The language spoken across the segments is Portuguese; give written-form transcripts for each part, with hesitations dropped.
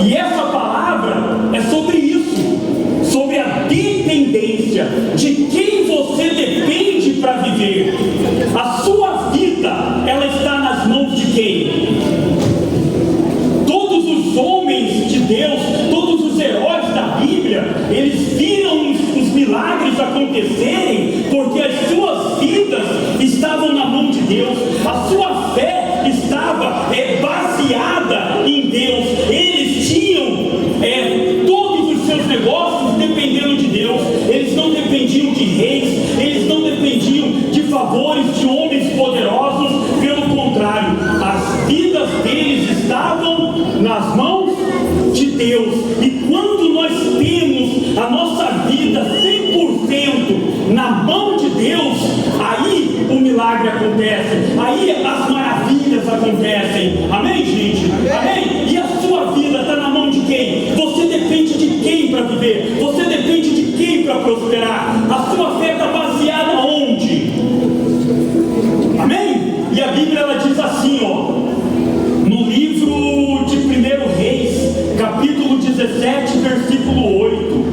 E essa palavra é sobre isso, sobre a dependência, de quem você depende para viver. A sua vida, ela está nas mãos de quem? Todos os homens de Deus, todos os heróis da Bíblia, eles viram os milagres acontecerem porque as suas vidas estavam na mão de Deus. A sua fé estava baseada em Deus. Eles tinham todos os seus negócios dependendo de Deus. Eles não dependiam de reis, eles não dependiam de favores de homens poderosos. Pelo contrário, as vidas deles estavam nas mãos de Deus. E quando nós temos a nossa vida 100% na mão de Deus, aí o milagre acontece, aí as maravilhas acontecem. Amém, gente? Amém? E a sua vida está na mão de quem? Você depende de quem para viver? Você depende de quem para prosperar? A sua fé está baseada onde? Amém? E a Bíblia, ela diz assim, no livro de 1 Reis, capítulo 17, versículo 8: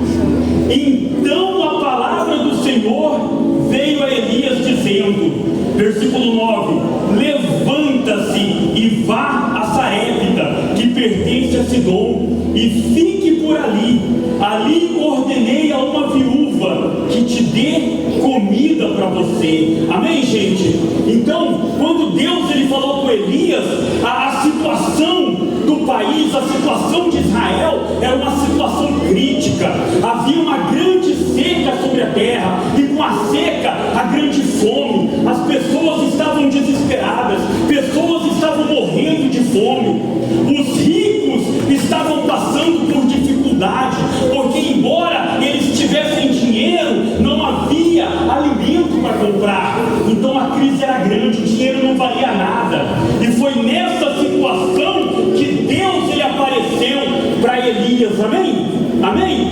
então a palavra do Senhor veio a Elias dizendo, versículo 9: levanta-se e vá a Sarepta, que pertence a Sidom, e fique por ali. Ali ordenei a uma viúva que te dê comida para você. Amém, gente? Então, quando Deus ele falou com Elias, a situação do país, a situação de Israel era uma situação crítica. Havia uma grande seca sobre a terra, e com a seca, a grande fome. As pessoas estavam desesperadas, pessoas estavam morrendo de fome. Os ricos estavam passando por dificuldade, porque embora eles tivessem dinheiro, não havia alimento para comprar. Então a crise era grande, o dinheiro não valia nada. E foi nessa situação que Deus ele apareceu para Elias. Amém? Amém?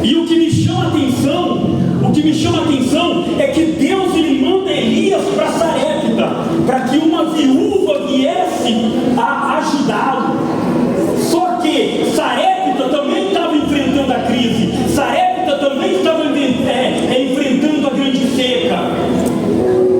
E o que me chama a atenção é que Deus ele manda Elias para Sarepta, para que uma viúva viesse a ajudá-lo. Só que Sarepta também estava enfrentando a crise, Sarepta também estava enfrentando a grande seca.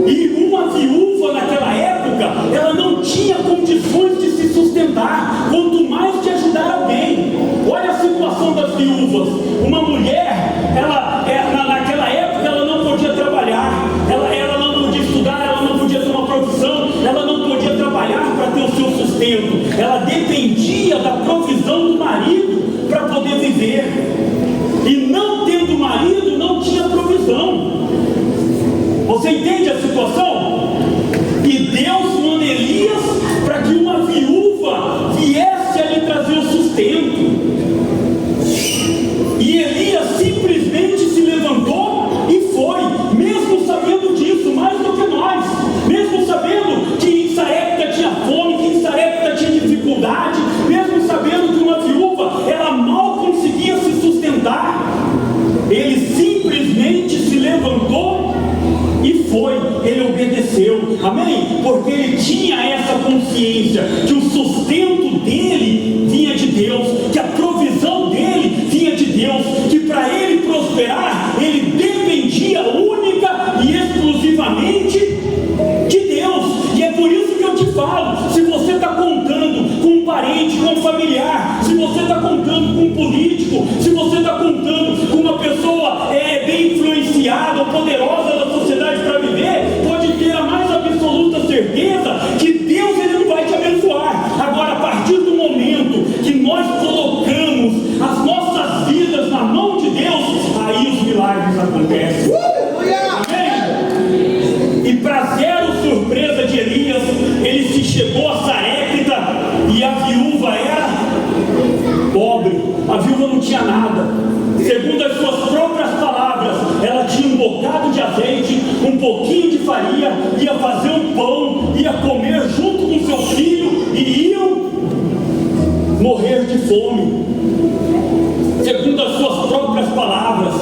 E uma viúva naquela época, ela não tinha condições de se sustentar, quanto mais de ajudar alguém. Olha a situação das viúvas. Uma mulher, naquela época, ela não podia trabalhar, ela não podia estudar, ela não podia ter uma profissão, ela não podia trabalhar para ter o seu sustento. Ela dependia da provisão do marido para poder viver. E não tendo marido, não tinha provisão. Você entende a situação? E Deus manda Elias para que uma viúva viesse a lhe trazer o sustento. E Elias simplesmente se levantou e foi, mesmo sabendo disso, mais do que nós, mesmo sabendo que em Sarepta tinha fome, que em Sarepta tinha dificuldade, mesmo sabendo que uma viúva, ela mal conseguia se sustentar, ele simplesmente se levantou e foi, ele obedeceu. Amém? Porque ele tinha essa consciência que o sustento dele vinha de Deus, que a provisão dele vinha de Deus, que para ele prosperar, ele dependia única e exclusivamente de Deus. E é por isso que eu te falo, se você está contando com um parente, com um familiar, se você está contando com um político, se você está contando com uma pessoa bem influenciada ou poderosa da sociedade para viver, pode ter a mais absoluta certeza que Deus ele não vai te abençoar. Agora, a partir do momento que nós colocamos as nossas vidas na mão de Deus, aí os milagres acontecem. Amém? E para zero surpresa de Elias, ele se chegou a Sarepta e a viúva era pobre, a viúva não tinha nada. Segundo as suas próprias palavras, ela tinha um bocado de azeite, um pouquinho de farinha, ia fazer um pão, ia comer junto com seu filho e iam morrer de fome. Segundo as suas próprias palavras.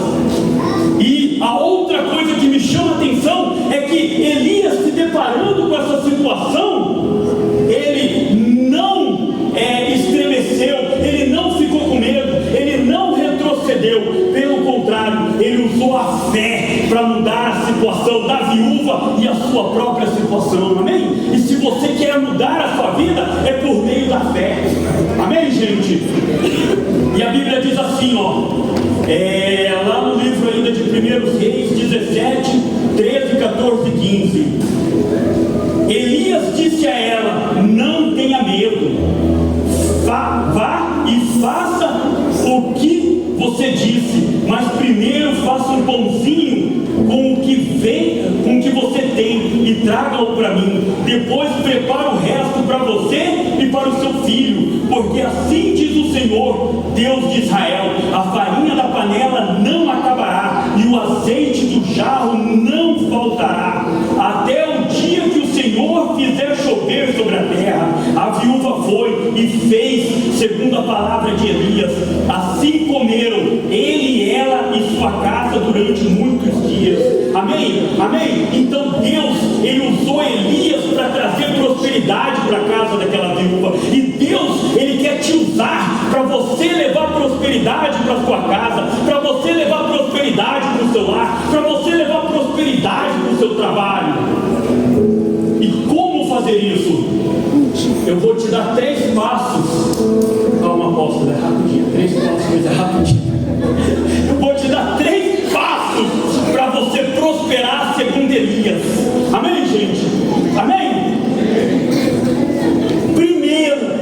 E a outra coisa que me chama a atenção é que Elias, se deparando com essa situação, ele não Ele usou a fé para mudar a situação da viúva e a sua própria situação, amém? E se você quer mudar a sua vida, é por meio da fé, amém, gente? E a Bíblia diz assim, lá no livro ainda de 1 Reis 17, 13, 14 e 15, Elias disse a ela: não tenha medo, vá e faça o que você disse, mas primeiro faça um pãozinho com o que vem, com o que você tem, e traga-o para mim. Depois prepara o resto para você e para o seu filho, porque assim diz o Senhor, Deus de Israel: a farinha da panela não acabará e o azeite do jarro não faltará, até o dia que o Senhor fizer chover sobre a terra. A viúva foi e fez segundo a palavra de Elias. Assim comeram ele, ela e sua casa durante muitos dias. Amém? Amém? Então Deus, Ele usou Elias para trazer prosperidade para a casa daquela viúva. E Deus, Ele quer te usar para você levar prosperidade para a sua casa, para você levar prosperidade para o seu lar, para você levar prosperidade para o seu trabalho. E como fazer isso? Eu vou te dar 3 passos. Calma, apóstolo, é rapidinho. 3 passos, mas é rapidinho. Eu vou te dar 3 passos para você prosperar segundo Elias. Amém, gente? Amém? Primeiro,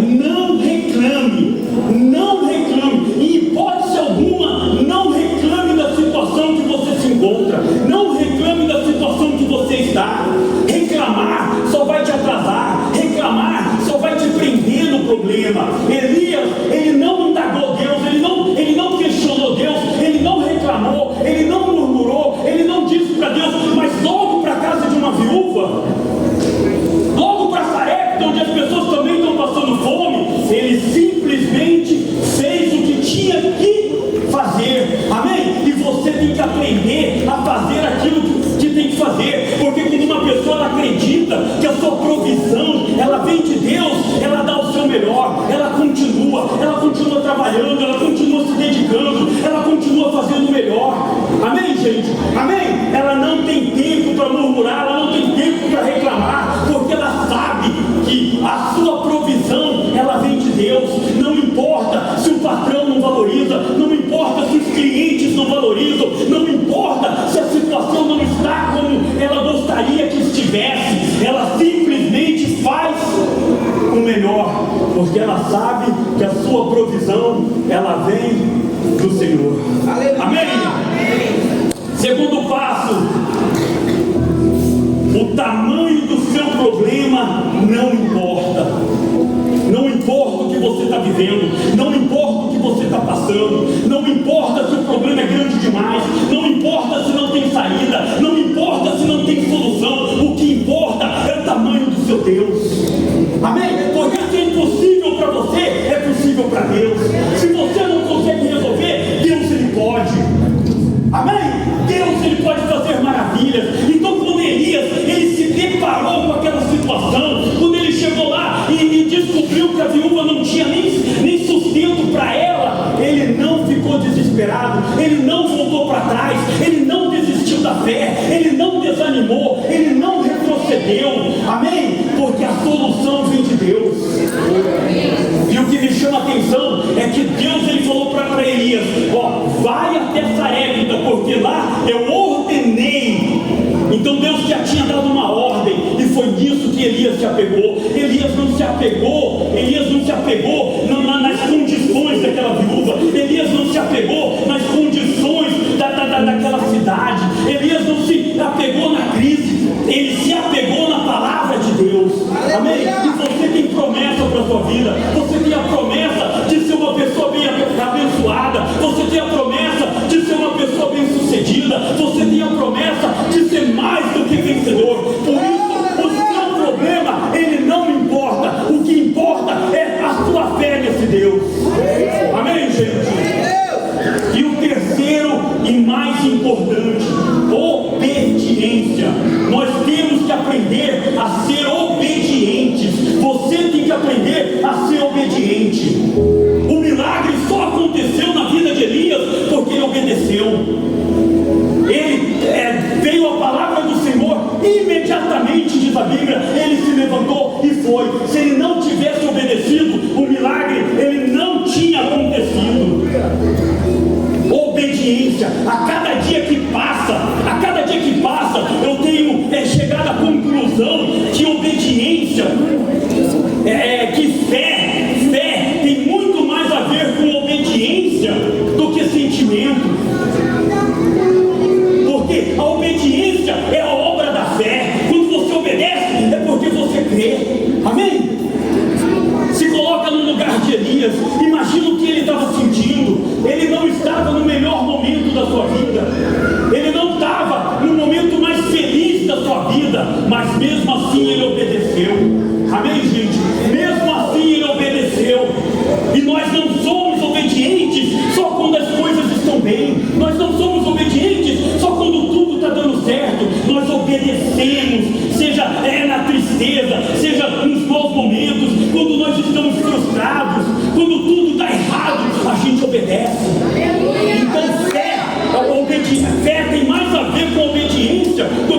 não reclame. Não reclame. Em hipótese alguma, não reclame da situação que você se encontra. Não reclame da situação que você está. Reclamar só vai te atrasar. Reclamar só vai te prender no problema. Elias, ele não indagou Deus, ele não questionou Deus, ele não reclamou, ele não murmurou, ele não disse para Deus, mas logo para a casa de uma viúva, logo para Sarepta, onde as pessoas também estão passando fome, ele simplesmente fez o que tinha que fazer. Amém? E você tem que aprender a fazer aquilo que tem que fazer, porque quando uma pessoa ela acredita que a sua provisão ela vem de Deus, ela dá o seu melhor, ela continua trabalhando, ela continua se dedicando, ela continua fazendo o melhor. Amém, gente? Amém? Ela não tem tempo para murmurar, ela não tem tempo para reclamar, porque ela sabe que a sua provisão ela vem de Deus. Não importa se o patrão não valoriza, não importa se os clientes não valorizam, não importa se a situação não está como ela gostaria que estivesse, ela simplesmente faz o melhor, porque ela sabe que a sua provisão ela vem do Senhor. Amém? Segundo passo, o tamanho do seu problema não importa. Não importa o que você está vivendo, não importa o que você está passando, não importa se o problema é grande demais, não importa se não tem saída, não importa se não tem solução, o que importa é o tamanho do seu Deus. Amém? Porque se é impossível para você, é possível para Deus. Se você não consegue resolver, Deus ele pode. Amém? Deus ele pode fazer maravilhas. Então quando Elias ele se deparou com aquela situação, quando ele chegou lá e descobriu que a viúva não tinha nem sustento para ela, ele não ficou desesperado, ele não voltou para trás, ele não desistiu da fé, ele não desanimou, ele não retrocedeu. Amém? Porque a solução vem de Deus. E o que me chama a atenção é que Deus ele falou para Elias: vai até Sarepta, porque lá eu ordenei. Então Deus já tinha dado uma ordem, e foi nisso que Elias se apegou. Elias não se apegou nas condições daquela viúva, Elias não se apegou nas condições daquela cidade, Elias não se apegou na crise, ele se apegou na palavra de Deus. Amém? E você tem promessa para a sua vida, você tem a promessa de ser uma pessoa bem abençoada, você tem a promessa de ser uma pessoa bem sucedida, você tem a promessa de ser mais do que vencedor. Por isso o seu problema ele não importa, o que importa é a sua fé nesse Deus. Amém, gente? E o terceiro e mais importante, obediência. Nós temos que aprender a ser obedientes. Você tem que aprender a ser obediente. O milagre só aconteceu na vida de Elias porque ele obedeceu. Elias, imagina o que ele estava sentindo. Ele não estava no melhor momento da sua vida, ele não estava no momento mais feliz da sua vida, mas mesmo assim ele obedeceu. Amém, gente? Mesmo assim ele obedeceu. E nós não somos obedientes só quando as coisas estão bem, nós não somos obedientes só quando tudo está dando certo. Nós obedecemos, seja na tristeza, seja nos maus momentos, quando nós estamos frustrados, quando tudo está errado, a gente obedece. Então fé tem mais a ver com obediência do